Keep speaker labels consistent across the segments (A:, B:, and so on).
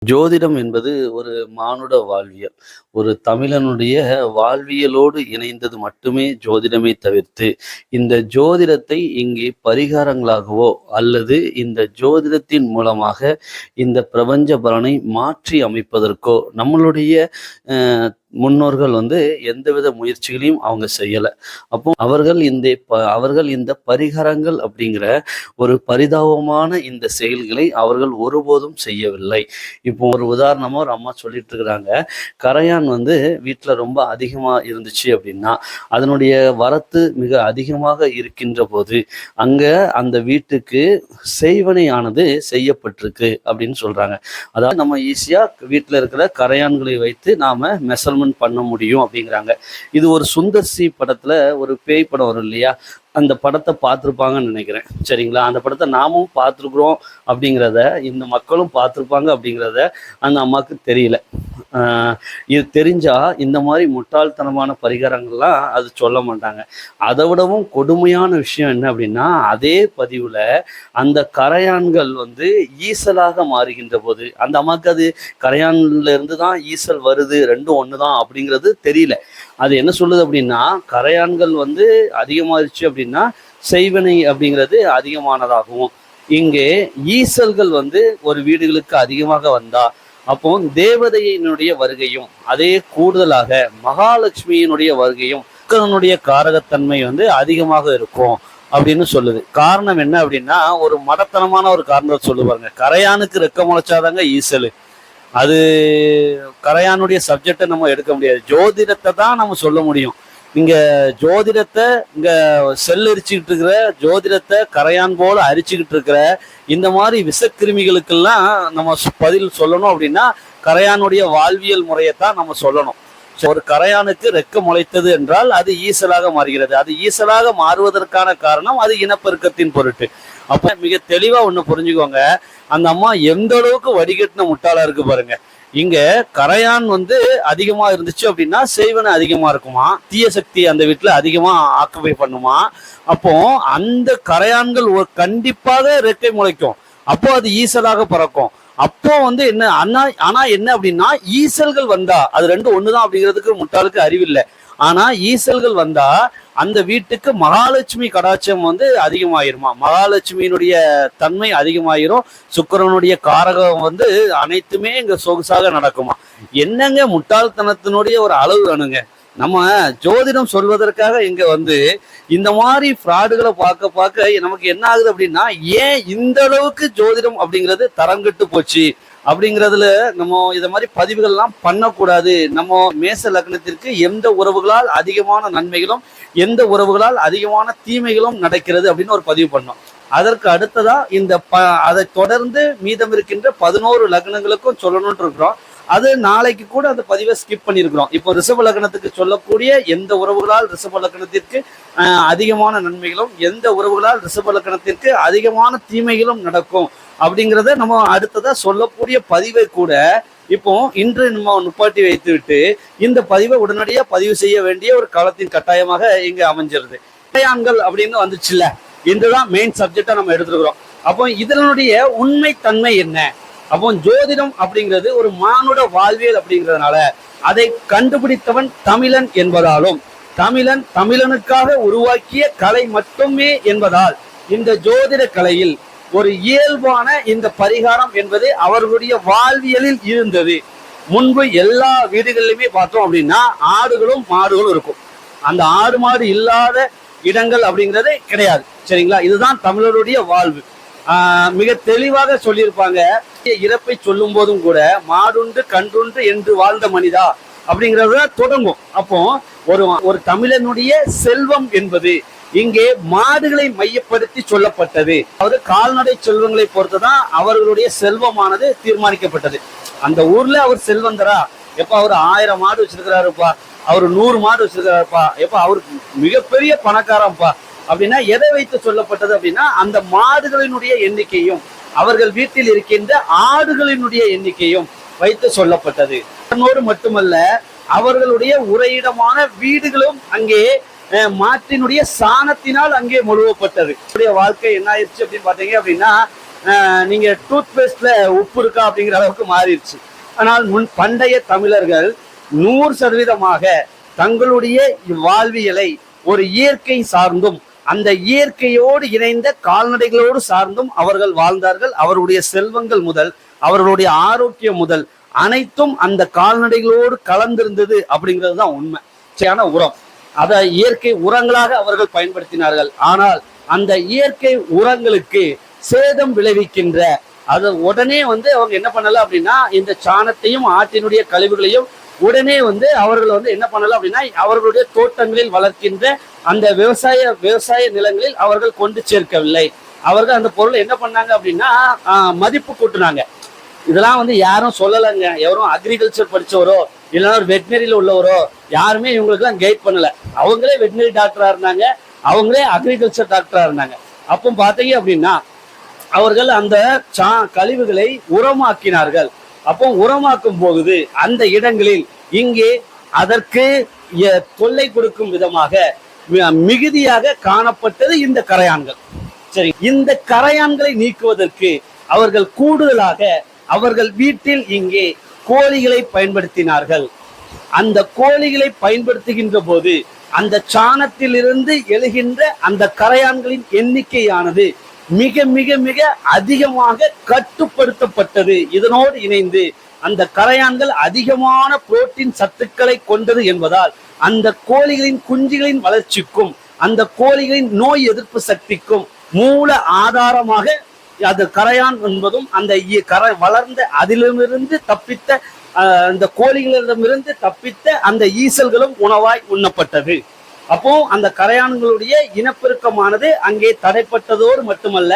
A: ஜோதிடம் என்பது ஒரு மானுட வாழ்வியல். ஒரு தமிழனுடைய வாழ்வியலோடு இணைந்தது மட்டுமே ஜோதிடமே தவிர்த்து, இந்த ஜோதிடத்தை இங்கே பரிகாரங்களாகவோ அல்லது இந்த ஜோதிடத்தின் மூலமாக இந்த பிரபஞ்ச பலனை மாற்றி அமைப்பதற்கோ நம்மளுடைய அ முன்னோர்கள் எந்தவித முயற்சிகளையும் அவங்க செய்யல. அப்போ அவர்கள் இந்த பரிகாரங்கள் அப்படிங்கிற ஒரு பரிதாபமான இந்த செயல்களை அவர்கள் ஒருபோதும் செய்யவில்லை. இப்போ ஒரு உதாரணமா ஒரு அம்மா சொல்லிட்டு இருக்கிறாங்க. கரையான் வீட்ல ரொம்ப அதிகமா இருந்துச்சு அப்படின்னா, அதனுடைய வரத்து மிக அதிகமாக இருக்கின்ற போது, அங்க அந்த வீட்டுக்கு செய்வனையானது செய்யப்பட்டிருக்கு அப்படின்னு சொல்றாங்க. அதாவது நம்ம ஈஸியா வீட்ல இருக்கிற கரையான்களை வைத்து நாம மெஷர்மென்ட் பண்ண முடியும் அப்படிங்கிறாங்க. இது ஒரு சுந்தர் சி படத்துல ஒரு பேய் படம் வரும் இல்லையா? அந்த படத்தை பார்த்துருப்பாங்கன்னு நினைக்கிறேன். சரிங்களா? அந்த படத்தை நாமும் பார்த்துருக்குறோம் அப்படிங்கிறத, இந்த மக்களும் பார்த்துருப்பாங்க அப்படிங்கிறத அந்த அம்மாவுக்கு தெரியல. இது தெரிஞ்சா இந்த மாதிரி முட்டாள்தனமான பரிகாரங்கள்லாம் அது சொல்ல மாட்டாங்க. அதை விடவும் கொடுமையான விஷயம் என்ன அப்படின்னா, அதே பதிவுல அந்த கரையான்கள் ஈசலாக மாறுகின்ற போது, அந்த அம்மாவுக்கு அது கரையான்ல இருந்து தான் ஈசல் வருது, ரெண்டும் ஒண்ணுதான் அப்படிங்கிறது தெரியல. அது என்ன சொல்லுது அப்படின்னா, கரையான்கள் அதிகமாயிருச்சு அப்படின்னா செய்வினை அப்படிங்கிறது அதிகமானதாகவும், இங்கே ஈசல்கள் ஒரு வீடுகளுக்கு அதிகமாக வந்தா அப்போ தேவதையினுடைய வருகையும், அதே கூடுதலாக மகாலட்சுமியினுடைய வருகையும் சுக்கிரனுடைய காரகத்தன்மை அதிகமாக இருக்கும் அப்படின்னு சொல்லுது. காரணம் என்ன அப்படின்னா, ஒரு மடத்தனமான ஒரு காரணத்தை சொல்லுவாங்க. கரையானுக்கு ரெக்க முளைச்சாதாங்க ஈசல். அது கரையானுடைய சப்ஜெக்டை நம்ம எடுக்க முடியாது. ஜோதிடத்தை தான் நம்ம சொல்ல முடியும். இங்க ஜோதிடத்தை இங்க செல்லரிச்சுக்கிட்டு இருக்கிற, ஜோதிடத்தை கரையான் போல அரிச்சுக்கிட்டு இருக்கிற இந்த மாதிரி விஷக்கிருமிகளுக்கெல்லாம் நம்ம பதில் சொல்லணும் அப்படின்னா கரையானுடைய வாழ்வியல் முறையைத்தான் நம்ம சொல்லணும். ஒரு கரையானுக்கு ரெக்க முளைத்தது என்றால் அது ஈசலாக மாறுகிறது. அது ஈசலாக மாறுவதற்கான காரணம் அது இனப்பெருக்கத்தின் பொருட்டு. அப்ப மிக தெளிவா ஒண்ணு புரிஞ்சுக்கோங்க. அந்த அம்மா எந்த அளவுக்கு வடிகட்டின முட்டாளா இருக்கு பாருங்க. இங்க கரையான் அதிகமா இருந்துச்சு அப்படின்னா செய்வன அதிகமா இருக்குமா, தீய சக்தி அந்த வீட்டுல அதிகமா ஆக்குபை பண்ணுமா. அப்போ அந்த கரையான்கள் கண்டிப்பாக ரெக்கை முளைக்கும். அப்போ அது ஈசலாக பறக்கும். அப்போ என்ன ஆனா என்ன அப்படின்னா, ஈசல்கள் வந்தா அது ரெண்டும் ஒண்ணுதான் அப்படிங்கிறதுக்கு முட்டாளுக்கு அறிவில்லை. ஆனா ஈசல்கள் வந்தா அந்த வீட்டுக்கு மகாலட்சுமி கடாட்சம் அதிகமாயிருமா, மகாலட்சுமியினுடைய தன்மை அதிகமாயிரும், சுக்கிரனுடைய காரகம் அனைத்துமே இங்க சொகுசாக நடக்குமா. என்னங்க முட்டாள்தனத்தினுடைய ஒரு அளவு வேணுங்க. நம்ம ஜோதிடம் சொல்வதற்காக இங்க இந்த மாதிரி ஃப்ராடுகளை பார்க்க பார்க்க நமக்கு என்ன ஆகுது அப்படின்னா, ஏன் இந்த அளவுக்கு ஜோதிடம் அப்படிங்கிறது தரங்கட்டு போச்சு அப்படிங்கிறதுல நம்ம இத மாதிரி பதிவுகள்லாம் பண்ணக்கூடாது. நம்ம மேச லக்னத்திற்கு எந்த உறவுகளால் அதிகமான நன்மைகளும் எந்த உறவுகளால் அதிகமான தீமைகளும் நடக்கிறது அப்படின்னு ஒரு பதிவு பண்ணோம். அதற்கு அடுத்ததா அதை தொடர்ந்து மீதம் இருக்கின்ற 11 லக்னங்களுக்கும் சொல்லணும்னு இருக்கிறோம். அது நாளைக்கு கூட அந்த பதிவை ஸ்கிப் பண்ணியிருக்கிறோம். இப்போ ரிஷப லக்னத்துக்கு சொல்லக்கூடிய எந்த உறவுகளால் ரிஷப லக்னத்திற்கு அதிகமான நன்மைகளும் எந்த உறவுகளால் ரிஷப லக்னத்திற்கு அதிகமான தீமைகளும் நடக்கும் அப்படிங்கிறத நம்ம அடுத்ததா சொல்லக்கூடிய பதிவை கூட இப்போ இன்று நம்ம நுப்பாட்டி வைத்து விட்டு இந்த பதிவை உடனடியாக பதிவு செய்ய வேண்டிய ஒரு காலத்தின் கட்டாயமாக இங்க அமைஞ்சிருது. கரையான்கள் அப்படின்னு வந்துச்சுல்ல, இதுதான் மெயின் சப்ஜெக்டா நம்ம எடுத்துருக்கிறோம். அப்போ இதனுடைய உண்மை தன்மை என்ன? அப்போ ஜோதிடம் அப்படிங்கிறது ஒரு மானுட வாழ்வியல் அப்படிங்கிறதுனால அதை கண்டுபிடித்தவன் தமிழன் என்பதாலும், தமிழனுக்காக உருவாக்கிய கலை மட்டுமே என்பதால் இந்த ஜோதிட கலையில் ஒரு இயல்பான இந்த பரிகாரம் என்பது அவர்களுடைய வாழ்வியலில் இருந்தது. முன்பு எல்லா வீடுகளிலுமே பார்த்தோம் அப்படின்னா ஆடுகளும் மாடுகளும் இருக்கும். அந்த ஆடு மாடு இல்லாத இடங்கள் அப்படிங்கிறதே கிடையாது. சரிங்களா? இதுதான் தமிழருடைய வாழ்வு. மிக தெளிவாக சொல்லியிருப்பாங்க. இறப்பை சொல்லும் போதும் கூட மாடுண்டு கன்றுண்டு என்று வாழ்ந்த மனிதா அப்படிங்கிறத தொடங்கும். அப்போ ஒரு தமிழனுடைய செல்வம் என்பது இங்கே மாடுகளை மையப்படுத்தி சொல்லப்பட்டது. அதாவது கால்நடை செல்வங்களை பொறுத்துதான் அவர்களுடைய செல்வமானது தீர்மானிக்கப்பட்டது. அந்த ஊர்ல அவர் செல்வந்தரா, எப்ப அவர் 1000 மாடு வச்சிருக்கிறாருப்பா, அவர் 100 மாடு வச்சிருக்கிறாருப்பா, எப்ப அவருக்கு மிகப்பெரிய பணக்காரப்பா அப்படின்னா எதை வைத்து சொல்லப்பட்டது அப்படின்னா, அந்த மாடுகளினுடைய எண்ணிக்கையும் அவர்கள் வீட்டில் இருக்கின்ற ஆடுகளினுடைய எண்ணிக்கையும் வைத்து சொல்லப்பட்டது. அதனோடு மட்டுமல்ல, அவர்களுடைய உறையிடமான வீடுகளும் அங்கே மாட்டினுடைய சாணத்தினால் அங்கே முழுவப்பட்டது. வாழ்க்கை என்ன ஆயிடுச்சு அப்படின்னு பாத்தீங்க அப்படின்னா,
B: நீங்க டூத் பேஸ்ட்ல உப்பு இருக்கா அப்படிங்கிற அளவுக்கு மாறிடுச்சு. ஆனால் பண்டைய தமிழர்கள் 100% தங்களுடைய வாழ்வியலை ஒரு இயற்கை சார்ந்தும் அந்த இயற்கையோடு இணைந்த கால்நடைகளோடு சார்ந்தும் அவர்கள் வாழ்ந்தார்கள். அவருடைய செல்வங்கள் முதல் அவர்களுடைய ஆரோக்கியம் முதல் அனைத்தும் அந்த கால்நடைகளோடு கலந்திருந்தது அப்படிங்கிறது தான் உண்மை. சரியான உரம், அதை இயற்கை உரங்களாக அவர்கள் பயன்படுத்தினார்கள். ஆனால் அந்த இயற்கை உரங்களுக்கு சேதம் விளைவிக்கின்ற அது உடனே அவங்க என்ன பண்ணல அப்படின்னா, இந்த சாணத்தையும் ஆட்டினுடைய கழிவுகளையும் உடனே அவர்கள் என்ன பண்ணல அப்படின்னா, அவர்களுடைய தோட்டங்களில் வளர்க்கின்ற அந்த விவசாய நிலங்களில் அவர்கள் கொண்டு சேர்க்கவில்லை. அவர்கள் அந்த பொருளை என்ன பண்ணாங்க அப்படின்னா மதிப்பு கூட்டினாங்க. இதெல்லாம் யாரும் சொல்லலைங்க. எவரும் அக்ரிகல்ச்சர் படிச்சவரோ இல்லைன்னா ஒரு வெட்டினரியில உள்ளவரோ யாருமே இவங்களுக்குலாம் கைட் பண்ணல. அவங்களே வெட்டினரி டாக்டரா இருந்தாங்க, அவங்களே அக்ரிகல்ச்சர் டாக்டரா இருந்தாங்க. அப்போ பார்த்தீங்க அப்படின்னா அவர்கள் அந்த கழிவுகளை உரமாக்கினார்கள். அப்போ உரமாக்கும் போகுது அந்த இடங்களில் இங்கே அதற்கு தொல்லை கொடுக்கும் விதமாக மிகுதியாக காணப்பட்டது இந்த கரையான்கள். சரி, இந்த கரையான்களை நீக்குவதற்கு அவர்கள் கூடுதலாக அவர்கள் வீட்டில் இங்கே கோழிகளை பயன்படுத்தினார்கள். அந்த கோழிகளை பயன்படுத்துகின்ற போது அந்த சாணத்திலிருந்து எழுகின்ற அந்த கரையான்களின் எண்ணிக்கையானது மிக மிக மிக அதிகமாக கட்டுப்படுத்தப்பட்டது. இதனோடு இணைந்து அந்த கரையான்கள் அதிகமான புரோட்டீன் சத்துக்களை கொண்டது என்பதால் அந்த கோழிகளின் குஞ்சுகளின் வளர்ச்சிக்கும் அந்த கோழிகளின் நோய் எதிர்ப்பு சக்திக்கும் மூல ஆதாரமாக அது கரையான் என்பதும் அந்த வளர்ந்த அதிலிருந்து தப்பித்த அந்த கோழிகளிடமிருந்து தப்பித்த அந்த ஈசல்களும் உணவாய் உண்ணப்பட்டது. அப்போ அந்த கரையான்களுடைய இனப்பெருக்கமானது அங்கே தடைப்பட்டதோடு மட்டுமல்ல,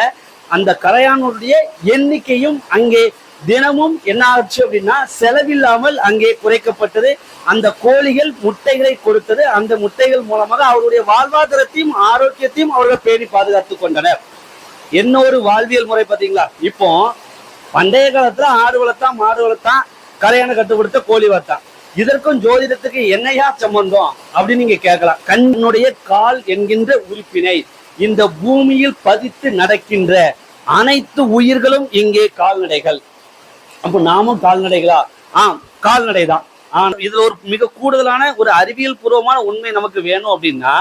B: அந்த கரையானுடைய எண்ணிக்கையும் அங்கே தினமும் என்ன ஆச்சு அப்படின்னா செலவில்லாமல் அங்கே குறைக்கப்பட்டது. அந்த கோழிகள் முட்டைகளை கொடுத்தது. அந்த முட்டைகள் மூலமாக அவருடைய வாழ்வாதாரத்தையும் ஆரோக்கியத்தையும் அவர்கள் பேணி பாதுகாத்துக் கொண்டனர். என்ன ஒரு வாழ்வியல் முறை பார்த்தீங்களா? இப்போ பண்டைய காலத்துல ஆடு வளர்த்தான், மாடு வளர்த்தான், கரையான கட்டுப்படுத்த கோழி வளர்த்தான். இதற்கும் ஜோதிடத்துக்கு என்னையா சம்பந்தம் அப்படின்னு நீங்க கேட்கலாம். கண்ணுடைய கால் என்கின்ற உறுப்பினை இந்த பூமியில் பதித்து நடக்கின்ற அனைத்து உயிர்களும் இங்கே கால்நடைகள். அப்போ நாமும் கால்நடைகளா? கால்நடை தான். இதுல ஒரு மிக கூடுதலான ஒரு அறிவியல் பூர்வமான உண்மை நமக்கு வேணும் அப்படின்னா,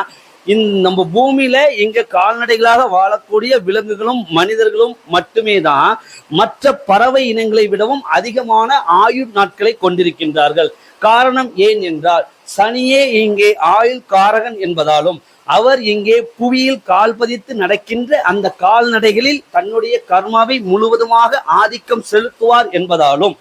B: நம்ம பூமியில இங்க கால்நடைகளாக வாழக்கூடிய விலங்குகளும் மனிதர்களும் மட்டுமே தான் மற்ற பறவை இனங்களை விடவும் அதிகமான ஆயுள் நாட்களை கொண்டிருக்கின்றார்கள். காரணம் ஏன் என்றால், சனியே இங்கே ஆயுள் காரகன் என்பதாலும் அவர் இங்கே புவியில் கால் பதித்து நடக்கின்ற அந்த கால்நடைகளில் தன்னுடைய கர்மாவை முழுவதுமாக ஆதிக்கம் செலுத்துவார் என்பதாலும்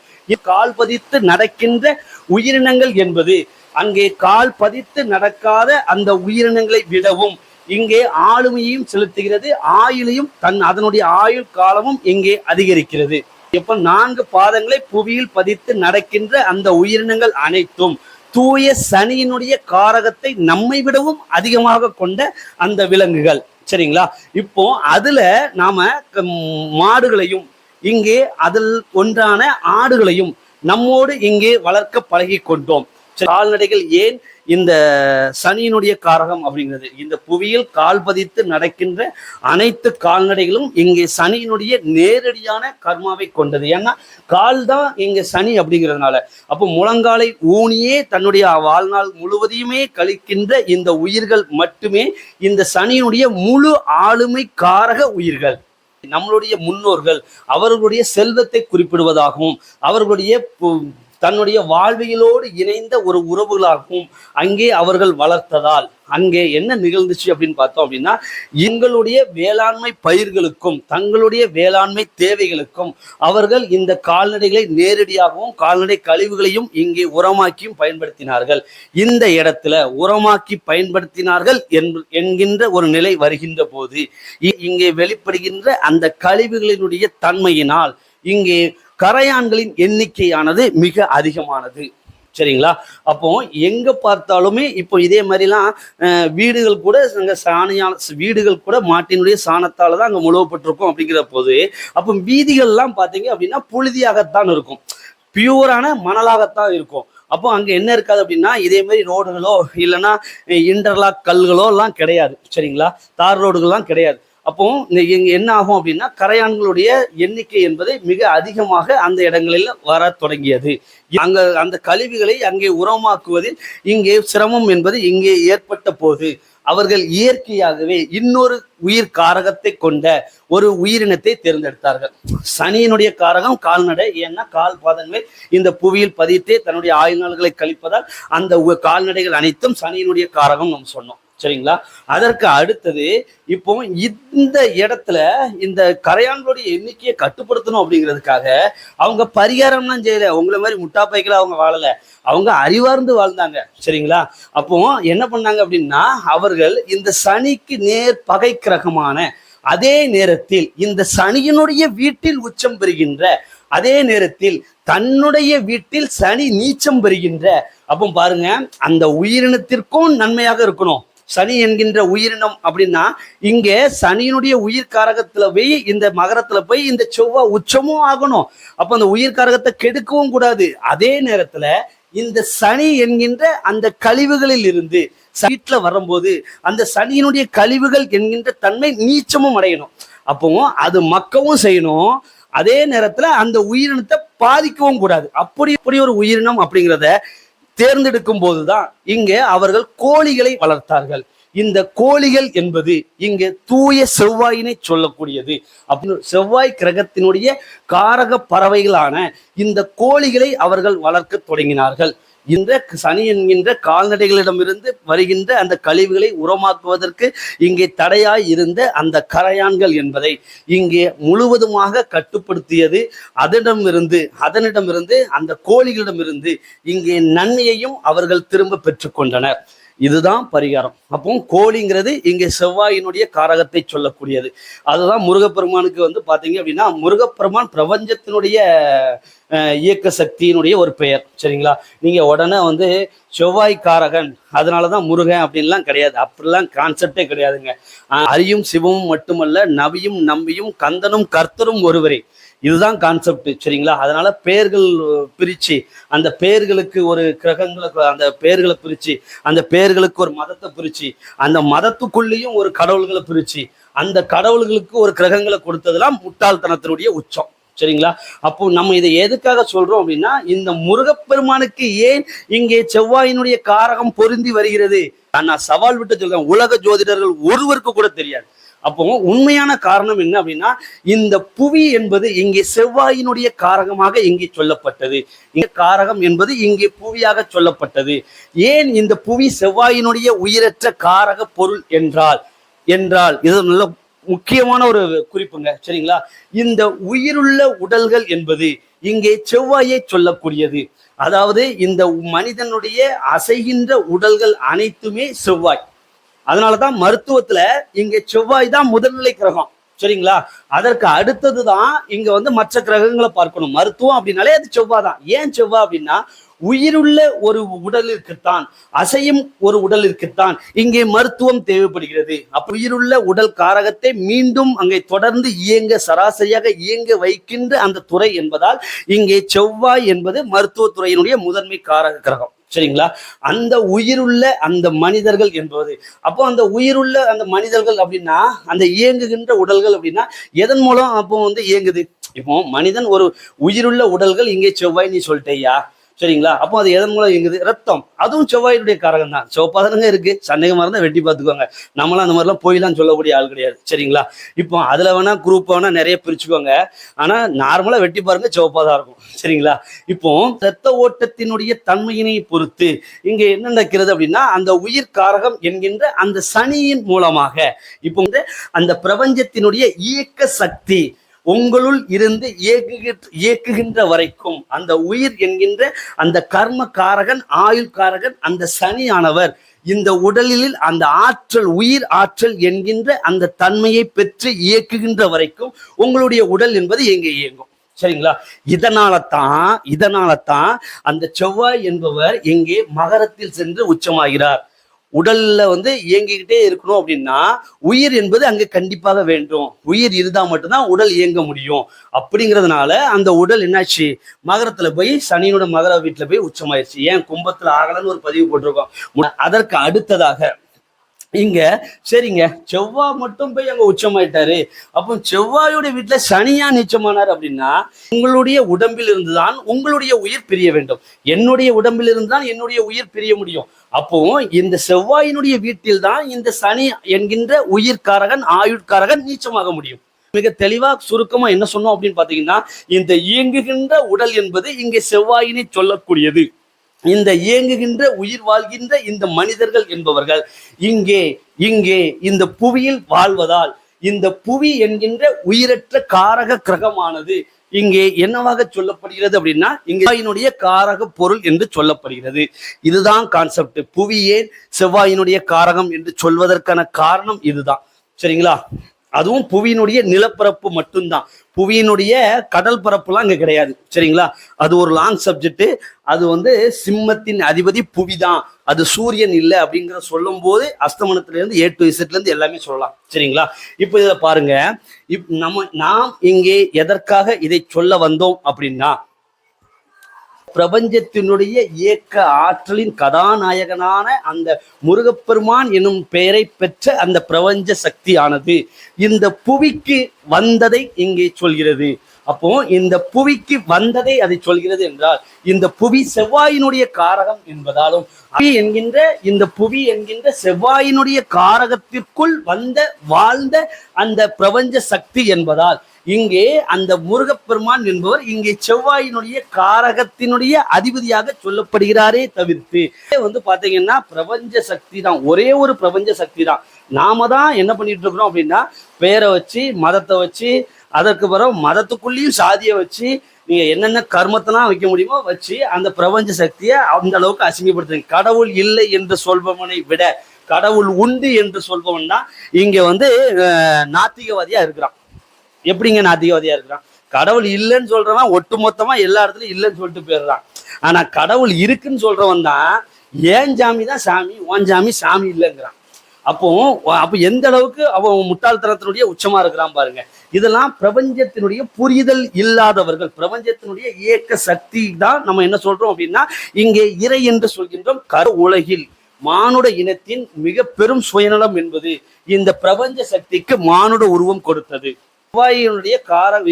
B: கால் பதித்து நடக்கின்ற உயிரினங்கள் என்பது அங்கே கால் பதித்து நடக்காத அந்த உயிரினங்களை விடவும் இங்கே ஆளுமையையும் செலுத்துகிறது, ஆயுளையும் அதனுடைய ஆயுள் காலமும் இங்கே அதிகரிக்கிறது. இப்ப 4 பாதங்களை புவியில் பதித்து நடக்கின்ற அந்த உயிரினங்கள் அனைத்தும் தூய சனியினுடைய காரகத்தை நம்மை விடவும் அதிகமாக கொண்ட அந்த விலங்குகள். சரிங்களா? இப்போ அதுல நாம மாடுகளையும் இங்கே அதில் ஒன்றான ஆடுகளையும் நம்மோடு இங்கே வளர்க்க பழகி கொண்டோம். கால்நடைகள் ஏன் இந்த சனியினுடைய காரகம் அப்படிங்கிறது, இந்த புவியில் கால் பதித்து நடக்கின்ற அனைத்து கால்நடைகளும் இங்கே சனியினுடைய நேரடியான கர்மாவை கொண்டது. ஏன்னா கால் தான் இங்க சனி அப்படிங்கிறதுனால. அப்போ முழங்காலை ஊனியே தன்னுடைய வாழ்நாள் முழுவதையுமே கழிக்கின்ற இந்த உயிர்கள் மட்டுமே இந்த சனியினுடைய முழு ஆளுமை காரக உயிர்கள். நம்மளுடைய முன்னோர்கள் அவர்களுடைய செல்வத்தை குறிப்பிடுவதாகவும் அவர்களுடைய தன்னுடைய வாழ்வியலோடு இணைந்த ஒரு உறவுகளாகவும் அங்கே அவர்கள் வளர்த்ததால் அங்கே என்ன நிகழ்ந்துச்சு அப்படின்னு பார்த்தோம் அப்படின்னா, எங்களுடைய வேளாண்மை பயிர்களுக்கும் தங்களுடைய வேளாண்மை தேவைகளுக்கும் அவர்கள் இந்த கால்நடைகளை நேரடியாகவும் கால்நடை கழிவுகளையும் இங்கே உரமாக்கியும் பயன்படுத்தினார்கள். இந்த இடத்துல உரமாக்கி பயன்படுத்தினார்கள் என்கின்ற ஒரு நிலை வருகின்ற போது இங்கே வெளிப்படுகின்ற அந்த கழிவுகளினுடைய தன்மையினால் இங்கே கரையான்களின் எண்ணிக்கையானது மிக அதிகமானது. சரிங்களா? அப்போ எங்க பார்த்தாலுமே இப்போ இதே மாதிரிலாம் வீடுகள் கூட வீடுகள் கூட மாட்டினுடைய சாணத்தால தான் அங்க முழுவப்பட்டிருக்கும். அப்படிங்கிற போது அப்போ வீதிகள்லாம் பார்த்தீங்க அப்படின்னா புழுதியாகத்தான் இருக்கும், பியூரான மணலாகத்தான் இருக்கும். அப்போ அங்க என்ன இருக்காது அப்படின்னா, இதே மாதிரி ரோடுகளோ இல்லைன்னா இன்டர்லாக் கல்களோ எல்லாம் கிடையாது. சரிங்களா? தார் ரோடுகள்லாம் கிடையாது. அப்போ இங்க என்ன ஆகும் அப்படின்னா கரையான்களுடைய எண்ணிக்கை என்பது மிக அதிகமாக அந்த இடங்களில் வர தொடங்கியது. அந்த கழிவுகளை அங்கே உரமாக்குவதில் இங்கே சிரமம் என்பது இங்கே ஏற்பட்ட போது அவர்கள் இயற்கையாகவே இன்னொரு உயிர் காரகத்தை கொண்ட ஒரு உயிரினத்தை தேர்ந்தெடுத்தார்கள். சனியினுடைய காரகம் கால்நடை. ஏன்னா கால் பாதங்களை இந்த புவியில் பதித்தே தன்னுடைய ஆயுள் நாள்களை கழிப்பதால் அந்த கால்நடைகள் அனைத்தும் சனியினுடைய காரகம் நம்ம சொன்னோம். சரிங்களா? அதற்கு அடுத்தது இப்போ இந்த இடத்துல இந்த கரையான்களுடைய எண்ணிக்கையை கட்டுப்படுத்தணும் அப்படிங்கிறதுக்காக அவங்க பரிகாரம்லாம் செய்யல. உங்களை மாதிரி முட்டா பைக்கில அவங்க வாழல, அவங்க அறிவார்ந்து வாழ்ந்தாங்க. சரிங்களா? அப்போ என்ன பண்ணாங்க அப்படின்னா அவர்கள் இந்த சனிக்கு நேர் பகை கிரகமான அதே நேரத்தில் இந்த சனியினுடைய வீட்டில் உச்சம் பெறுகின்ற அதே நேரத்தில் தன்னுடைய வீட்டில் சனி நீச்சம் பெறுகின்ற அப்போ பாருங்க அந்த உயிரினத்திற்கும் நன்மையாக இருக்கணும். சனி என்கின்ற உயிரினம் அப்படின்னா இங்கே சனியினுடைய உயிர் காரகத்துல போய் இந்த மகரத்துல போய் இந்த செவ்வாய் உச்சமும் ஆகணும். அப்ப அந்த உயிர் காரகத்தை கெடுக்கவும் கூடாது. அதே நேரத்துல இந்த சனி என்கின்ற அந்த கழிவுகளில் இருந்து வீட்டுல வரும்போது அந்த சனியினுடைய கழிவுகள் என்கின்ற தன்மை நீச்சமும் அடையணும். அப்போ அது மக்கவும் செய்யணும். அதே நேரத்துல அந்த உயிரினத்தை பாதிக்கவும் கூடாது. அப்படி ஒரு உயிரினம் அப்படிங்கிறத தேர்ந்தெடுக்கும் போதுதான் இங்கே அவர்கள் கோழிகளை வளர்த்தார்கள். இந்த கோழிகள் என்பது இங்கே தூய செவ்வாயினை சொல்லக்கூடியது. அப்படின்னு செவ்வாய் கிரகத்தினுடைய காரக பறவைகளான இந்த கோழிகளை அவர்கள் வளர்க்க தொடங்கினார்கள். இந்த சனி என்கின்ற கால்நடைகளிடமிருந்து வருகின்ற அந்த கழிவுகளை உரமாக்குவதற்கு இங்கே தடையாய் இருந்த அந்த கரையான்கள் என்பதை இங்கே முழுவதுமாக கட்டுப்படுத்தியது. அதனிடமிருந்து அந்த கோழிகளிடமிருந்து இங்கே நன்மையையும் அவர்கள் திரும்ப பெற்றுக்கொண்டனர். இதுதான் பரிகாரம். அப்போ கோழிங்கிறது இங்கே செவ்வாயினுடைய காரகத்தை சொல்லக்கூடியது. அதுதான் முருகப்பெருமானுக்கு பாத்தீங்க அப்படின்னா முருகப்பெருமான் பிரபஞ்சத்தினுடைய இயக்க சக்தியினுடைய ஒரு பெயர். சரிங்களா? நீங்க உடனே செவ்வாய் காரகன் அதனாலதான் முருகன் அப்படின்லாம் கிடையாது. அப்படிலாம் கான்செப்டே கிடையாதுங்க. அரியும் சிவமும் மட்டுமல்ல, நவியும் நம்பியும் கந்தனும் கர்த்தரும் ஒருவரே. இதுதான் கான்செப்ட். சரிங்களா? அதனால பெயர்கள் பிரிச்சு அந்த பெயர்களுக்கு ஒரு கிரகங்களுக்கு அந்த பெயர்களை பிரிச்சு அந்த பெயர்களுக்கு ஒரு மதத்தை பிரிச்சு அந்த மதத்துக்குள்ளேயும் ஒரு கடவுள்களை பிரிச்சு அந்த கடவுள்களுக்கு ஒரு கிரகங்களை கொடுத்ததெல்லாம் முட்டாள்தனத்தினுடைய உச்சம். சரிங்களா? அப்போ நம்ம இதை எதுக்காக சொல்றோம் அப்படின்னா இந்த முருகப்பெருமானுக்கு ஏன் இங்கே செவ்வாயினுடைய காரகம் பொருந்தி வருகிறது நான் சவால் விட்டு சொல்றேன். உலக ஜோதிடர்கள் ஒருவருக்கு கூட தெரியாது. அப்போ உண்மையான காரணம் என்ன அப்படின்னா இந்த புவி என்பது இங்கே செவ்வாயினுடைய காரகமாக இங்கே சொல்லப்பட்டது. இங்கே காரகம் என்பது இங்கே புவியாக சொல்லப்பட்டது. ஏன் இந்த புவி செவ்வாயினுடைய உயிரற்ற காரக பொருள் என்றால் இது நல்ல முக்கியமான ஒரு குறிப்புங்க. சரிங்களா? இந்த உயிருள்ள உடல்கள் என்பது இங்கே செவ்வாயை சொல்லக்கூடியது. அதாவது இந்த மனிதனுடைய அசைகின்ற உடல்கள் அனைத்துமே செவ்வாய். அதனாலதான் மருத்துவத்துல இங்க செவ்வாய் தான் முதல்நிலை கிரகம். சரிங்களா? அதற்கு அடுத்ததுதான் இங்க மற்ற கிரகங்களை பார்க்கணும். மருத்துவம் அப்படின்னாலே அது செவ்வாய் தான். ஏன் செவ்வாய் அப்படின்னா உயிருள்ள ஒரு உடலிற்குத்தான் அசையும் ஒரு உடலிற்குத்தான் இங்கே மருத்துவம் தேவைப்படுகிறது. அப்ப உயிருள்ள உடல் காரகத்தை மீண்டும் அங்கே தொடர்ந்து சராசரியாக இயங்க வைக்கின்ற அந்த துறை என்பதால் இங்கே செவ்வாய் என்பது மருத்துவத்துறையினுடைய முதன்மை காரக கிரகம். சரிங்களா? அந்த உயிருள்ள அந்த மனிதர்கள் என்பது அப்போ அந்த உயிருள்ள அந்த மனிதர்கள் அப்படின்னா அந்த இயங்குகின்ற உடல்கள் அப்படின்னா எதன் மூலம் அப்போ இயங்குது? இப்போ மனிதன் ஒரு உயிருள்ள உடல்கள் இங்கே செவ்வாய் நீ சொல்லிட்டேயா? சரிங்களா? அப்போ அது எதன் மூலம் இயங்குது? ரத்தம். அதுவும் செவ்வாயினுடைய காரகம் தான். சிவப்பாதனங்க இருக்கு. சந்தேகமா இருந்தா வெட்டி பார்த்துக்கோங்க. நம்மளாம் அந்த மாதிரிலாம் போயெல்லாம் சொல்லக்கூடிய ஆள் கிடையாது. சரிங்களா? இப்போ அதுல வேணா குரூப் வேணா நிறைய பிரிச்சுக்கோங்க. ஆனா நார்மலா வெட்டி பாருங்க, சிவப்பாதான் இருக்கும். சரிங்களா? இப்போ ரத்த ஓட்டத்தினுடைய தன்மையினை பொறுத்து இங்க என்ன நடக்கிறது அப்படின்னா அந்த உயிர் காரகம் என்கின்ற அந்த சனியின் மூலமாக இப்போ அந்த பிரபஞ்சத்தினுடைய இயக்க சக்தி உங்களுள் இருந்து இயக்குகின்ற வரைக்கும் அந்த உயிர் என்கின்ற அந்த கர்ம காரகன் ஆயுள் காரகன் அந்த சனியானவர் இந்த உடலில் அந்த ஆற்றல் உயிர் ஆற்றல் என்கின்ற அந்த தன்மையை பெற்று இயக்குகின்ற வரைக்கும் உங்களுடைய உடல் என்பது எங்க இயங்கும். சரிங்களா? இதனால தான் அந்த செவ்வாய் என்பவர் எங்கே மகரத்தில் சென்று உச்சமாகிறார். உடல்ல இயங்கிக்கிட்டே இருக்கணும் அப்படின்னா உயிர் என்பது அங்க கண்டிப்பாக வேண்டும். உயிர் இருந்தா மட்டும்தான் உடல் இயங்க முடியும். அப்படிங்கிறதுனால அந்த உடல் என்னாச்சு மகரத்துல போய் சனியோட மகர வீட்டுல போய் உச்சமாயிருச்சு. ஏன் கும்பத்துல ஆகலன்னு ஒரு பதிவு போட்டிருக்கோம். அதற்கு அடுத்ததாக
A: இங்க சரிங்க, செவ்வாய் மட்டும் போய் அங்க உச்சமாயிட்டாரு, அப்போ செவ்வாயோட வீட்டுல சனியா நீச்சமானார் அப்படின்னா, உங்களுடைய உடம்பில் இருந்துதான் உங்களுடைய உயிர் பிரிய வேண்டும், என்னுடைய உடம்பில் இருந்துதான் என்னுடைய உயிர் பிரிய முடியும். அப்போ இந்த செவ்வாயினுடைய வீட்டில் தான் இந்த சனி என்கின்ற உயிர்காரகன் ஆயுட்காரகன் நீச்சமாக முடியும். மிக தெளிவா சுருக்கமா என்ன சொன்னோம் அப்படின்னு பாத்தீங்கன்னா, இந்த இயங்குகின்ற உடல் என்பது இங்கே செவ்வாயினை சொல்லக்கூடியது. இந்த இயங்குகின்ற உயிர் வாழ்கின்ற இந்த மனிதர்கள் என்பவர்கள் இங்கே இங்கே இந்த புவியில் வாழ்வதால் இந்த புவி என்கின்ற உயிரற்ற காரக கிரகமானது இங்கே என்னவாக சொல்லப்படுகிறது அப்படின்னா, இங்கே காரக பொருள் என்று சொல்லப்படுகிறது. இதுதான் கான்செப்ட். புவியே செவ்வாயினுடைய காரகம் என்று சொல்வதற்கான காரணம் இதுதான். சரிங்களா? அதுவும் புவியினுடைய நிலப்பரப்பு மட்டும்தான், புவியினுடைய கடல் பரப்புலாம் இங்க கிடையாது. சரிங்களா? அது ஒரு லாங் சப்ஜெக்ட். அது சிம்மத்தின் அதிபதி புவிதான், அது சூரியன் இல்லை அப்படிங்கிற சொல்லும் போது அஸ்தமனத்துல இருந்து A to Z இருந்து எல்லாமே சொல்லலாம். சரிங்களா? இப்போ இதை பாருங்க, நாம் இங்கே எதற்காக இதை சொல்ல வந்தோம் அப்படின்னா, பிரபஞ்சத்தினுடைய இயக்க ஆற்றலின் கதாநாயகனான அந்த முருகப்பெருமான் எனும் பெயரை பெற்ற அந்த பிரபஞ்ச சக்தியானது இந்த புவிக்கு வந்ததை இங்கே சொல்கிறது. அப்போ இந்த புவிக்கு வந்ததை அதை சொல்கிறது என்றால், இந்த புவி செவ்வாயினுடைய காரகம் என்பதாலும் இந்த புவி என்கின்ற செவ்வாயினுடைய காரகத்திற்குள் வாழ்ந்த அந்த பிரபஞ்ச சக்தி என்பதால் இங்கே அந்த முருகப்பெருமான் என்பவர் இங்கே செவ்வாயினுடைய காரகத்தினுடைய அதிபதியாக சொல்லப்படுகிறாரே தவிர்த்து பாத்தீங்கன்னா பிரபஞ்ச சக்தி தான், ஒரே ஒரு பிரபஞ்ச சக்தி தான். நாம தான் என்ன பண்ணிட்டு இருக்கிறோம் அப்படின்னா, பேரை வச்சு மதத்தை வச்சு, அதற்கு பிறகு மதத்துக்குள்ளேயும் சாதியை வச்சு நீங்க என்னென்ன கர்மத்தெல்லாம் வைக்க முடியுமோ வச்சு அந்த பிரபஞ்ச சக்தியை அந்த அளவுக்கு அசிங்கப்படுத்துங்க. கடவுள் இல்லை என்று சொல்பவனை விட கடவுள் உண்டு என்று சொல்பவன் தான் இங்க நாத்திகவாதியா இருக்கிறான். எப்படிங்க நாத்திகவாதியா இருக்கிறான்? கடவுள் இல்லைன்னு சொல்றவன் ஒட்டுமொத்தமா எல்லா இடத்துலயும் இல்லைன்னு சொல்லிட்டு போயிடுறான். ஆனா கடவுள் இருக்குன்னு சொல்றவன் தான் ஏன் சாமி தான் சாமி, ஓன் சாமி சாமி இல்லைங்கிறான். அப்போ எந்த அளவுக்கு அவன் முட்டாள்தனத்தினுடைய உச்சமா இருக்கிறான் பாருங்க. இதெல்லாம் பிரபஞ்சத்தினுடைய புரிதல் இல்லாதவர்கள். பிரபஞ்சத்தினுடைய இயக்க சக்தி தான் நம்ம என்ன சொல்றோம் அப்படின்னா, இங்கே இறை என்று சொல்கின்றோம். உலகில் மானுட இனத்தின் மிக பெரும் சுயநலம் என்பது இந்த பிரபஞ்ச சக்திக்கு மானுட உருவம் கொடுத்தது. செவ்வாயினுடைய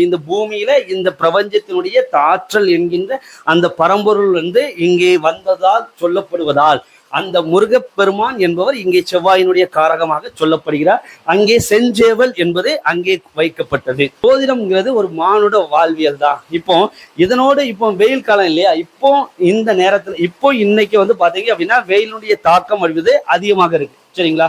A: இந்த பூமியில இந்த பிரபஞ்சத்தினுடைய ஆற்றல் என்கின்ற அந்த பரம்பொருள் இங்கே வந்ததால் சொல்லப்படுவதால் அந்த முருகப்பெருமான் என்பவர் இங்கே செவ்வாயினுடைய காரகமாக சொல்லப்படுகிறார். அங்கே செஞ்சேவல் என்பது அங்கே வைக்கப்பட்டது. ஜோதிடம்ங்கிறது ஒரு மானுட வாழ்வியல் தான். இதனோடு வெயில் காலம் இல்லையா, இந்த நேரத்துல இன்னைக்கு பாத்தீங்க அப்படின்னா வெயிலுடைய தாக்கம் அடிவது அதிகமாக இருக்கு. சரிங்களா?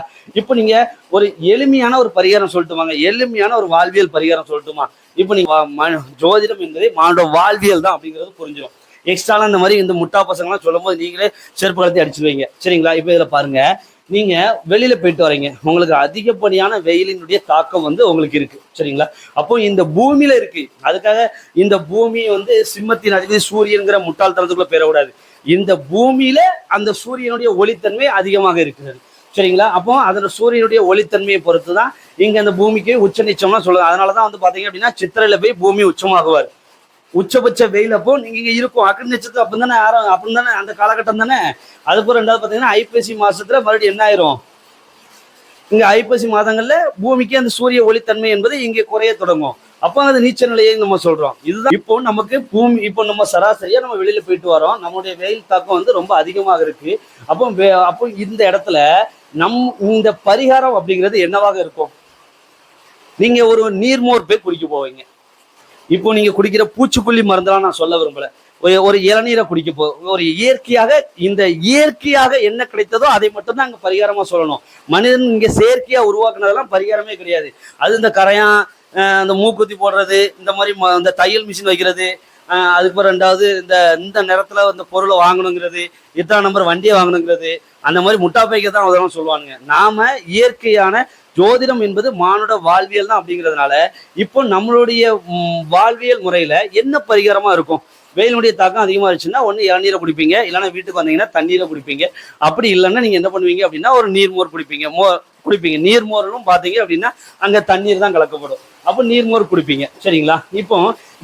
A: நீங்க ஒரு எளிமையான ஒரு பரிகாரம் சொல்லட்டுமாங்க, எளிமையான ஒரு வாழ்வியல் பரிகாரம் சொல்லட்டுமா? நீங்க ஜோதிடம் என்பதை மானுட வாழ்வியல் தான் அப்படிங்கிறது புரிஞ்சிடும். எக்ஸ்ட்ராலாம் இந்த மாதிரி இந்த முட்டா பசங்கள்லாம் சொல்லும் போது நீங்களே செருப்பு கலத்தி அடிச்சுடுவீங்க. சரிங்களா? இதுல பாருங்க, நீங்க வெளியில போயிட்டு வரீங்க, உங்களுக்கு அதிகப்படியான வெயிலினுடைய தாக்கம் உங்களுக்கு இருக்கு. சரிங்களா? அப்போ இந்த பூமியில இருக்கு, அதுக்காக இந்த பூமி சிம்மத்தின் அதிபதி சூரியன்கிற முட்டாள்தனத்துக்குள்ள பெறக்கூடாது. இந்த பூமியில அந்த சூரியனுடைய ஒளித்தன்மை அதிகமாக இருக்கிறது. சரிங்களா? அப்போ அதோட சூரியனுடைய ஒளித்தன்மையை பொறுத்து தான் இங்க அந்த பூமிக்கு உச்ச நிச்சயம்லாம் சொல்லுவாங்க. அதனாலதான் பாத்தீங்க அப்படின்னா சித்திரையில போய் பூமி உச்சமாகுவார். உச்சபட்ச வெயில் அப்போ நீங்க இங்க இருக்கும் அக்னி நட்சத்திரம் அப்படி தானே அப்படின்னு தானே அந்த காலகட்டம் தானே. அதுக்கப்புறம் ரெண்டாவது பாத்தீங்கன்னா ஐப்பசி மாசத்துல மறுபடியும் என்ன ஆயிரும், இங்க ஐப்பசி மாதங்கள்ல பூமிக்கு அந்த சூரிய ஒளித்தன்மை என்பது இங்கே குறைய தொடங்கும். அப்போ அது நீச்ச நிலையை நம்ம சொல்றோம். இதுதான் நமக்கு பூமி. நம்ம சராசரியா நம்ம வெளியில போயிட்டு வரோம், நம்மளுடைய வெயில் தாக்கம் ரொம்ப அதிகமாக இருக்கு. அப்போ இந்த இடத்துல இந்த பரிகாரம் அப்படிங்கிறது என்னவாக இருக்கும்? நீங்க ஒரு நீர்மோர் போய் குடிக்க போவீங்க. நீங்க குடிக்கிற பூச்சிக்கொல்லி மருந்தெல்லாம் நான் சொல்ல விரும்பல, ஒரு இளநீரை குடிக்க ஒரு இயற்கையாக என்ன கிடைத்ததோ அதை மட்டும்தான் அங்க பரிகாரமா சொல்லணும். மனிதன் இங்க செயற்கையா உருவாக்குனதெல்லாம் பரிகாரமே கிடையாது. அது இந்த கரையான், அந்த மூக்குத்தி போடுறது, இந்த மாதிரி இந்த தையல் மிஷின் வைக்கிறது, அதுக்கப்புறம் ரெண்டாவது இந்த நேரத்துல இந்த பொருளை வாங்கணுங்கிறது, இத்தனை நம்பர் வண்டியை வாங்கணுங்கிறது, அந்த மாதிரி முட்டாப்பைக்க தான் அதெல்லாம் சொல்லுவானுங்க. நாம இயற்கையான ஜோதிடம் என்பது மானுட வாழ்வியல் தான். அப்படிங்கிறதுனால நம்மளுடைய வாழ்வியல் முறையில என்ன பரிகாரமா இருக்கும்? வெயிலுடைய தாக்கம் அதிகமா இருந்துச்சுன்னா ஒன்று இளநீரை குடிப்பீங்க, இல்லைன்னா வீட்டுக்கு வந்தீங்கன்னா தண்ணீரை குடிப்பீங்க. அப்படி இல்லைன்னா நீங்க என்ன பண்ணுவீங்க அப்படின்னா ஒரு நீர்மோர் குடிப்பீங்க. நீர்மோரும் பாத்தீங்க அப்படின்னா அங்க தண்ணீர் தான் கலக்கப்படும். அப்போ நீர்மோர் குடிப்பீங்க. சரிங்களா?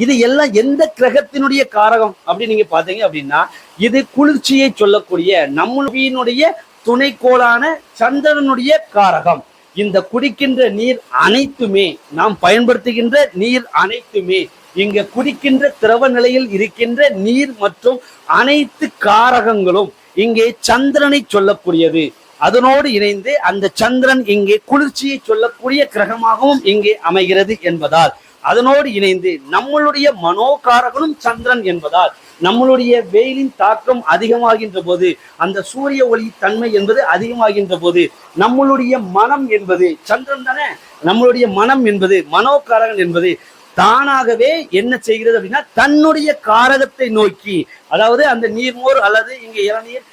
A: இது எல்லாம் எந்த கிரகத்தினுடைய காரகம் அப்படின்னு நீங்க பாத்தீங்க அப்படின்னா, இது குளிர்ச்சியை சொல்லக்கூடிய நம்மளுடைய
B: துணைக்கோளான சந்திரனுடைய காரகம். இந்த குடிக்கின்ற நீர் அனைத்துமே, நாம் பயன்படுத்துகின்ற நீர் அனைத்துமே, இங்க குடிக்கின்ற திரவ நிலையில் இருக்கின்ற நீர் மற்றும் அனைத்து காரகங்களும் இங்கே சந்திரனை சொல்லக்கூடியது. அதனோடு இணைந்து அந்த சந்திரன் இங்கே குளிர்ச்சியை சொல்லக்கூடிய கிரகமாகவும் இங்கே அமைகிறது என்பதால், அதனோடு இணைந்து நம்மளுடைய மனோகாரகனும் சந்திரன் என்பதால், நம்மளுடைய வெயிலின் தாக்கம் அதிகமாகின்ற போது, அந்த சூரிய ஒளி தன்மை என்பது அதிகமாகின்ற போது, நம்மளுடைய மனம் என்பது சந்திரன் தானே, நம்மளுடைய மனம் என்பது மனோகாரகன் என்பது தானாகவே என்ன செய்கிறது அப்படின்னா தன்னுடைய காரகத்தை நோக்கி, அதாவது அந்த நீர்மோர் அல்லது இங்க இளநீர்,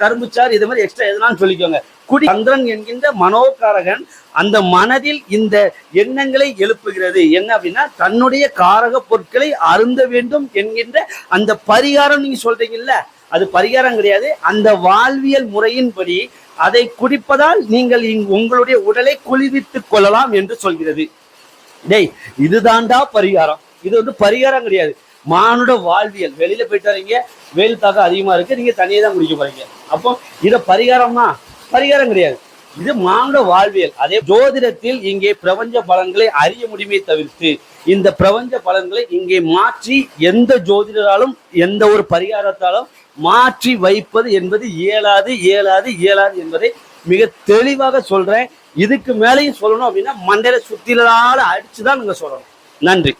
B: கரும்புச்சாறு, இது மாதிரி எக்ஸ்ட்ரா எதனாலும் சொல்லிக்கோங்க. சந்திரன் என்கின்ற மனோகாரகன் அந்த மனதில் இந்த எண்ணங்களை எழுப்புகிறது. என்ன அப்படின்னா தன்னுடைய காரக பொருட்களை அருந்த வேண்டும் என்கின்ற அந்த பரிகாரம். நீங்க சொல்றீங்கல்ல, அது பரிகாரம் கிடையாது, அந்த வாழ்வியல் முறையின்படி அதை குடிப்பதால் நீங்கள் உங்களுடைய உடலை குளிர்வித்துக் கொள்ளலாம் என்று சொல்கிறது. டேய், இதுதான்டா பரிகாரம். இது வந்து பரிகாரம் கிடையாது, மானுட வாழ்வியல். வெளியில போயிட்டு வரீங்க, வெயில் தாக்கம் அதிகமா இருக்கு, நீங்க தண்ணியை தான் குடிக்க போறீங்க. அப்போ இத பரிகாரம்னா பரிகாரம் கிடையாது, இது மானுட வாழ்வியல். அதே ஜோதிடத்தில் இங்கே பிரபஞ்ச பலன்களை அறிய முடியுமே தவிர்த்து இந்த பிரபஞ்ச பலன்களை இங்கே மாற்றி எந்த ஜோதிடராலும் எந்த ஒரு பரிகாரத்தாலும் மாற்றி வைப்பது என்பது இயலாது இயலாது இயலாது என்பதை மிக தெளிவாக சொல்றேன். இதுக்கு மேலேயும் சொல்லணும் அப்படின்னா மண்டையில சுத்திலால அடிச்சுதான் நீங்க சொல்லணும். நன்றி.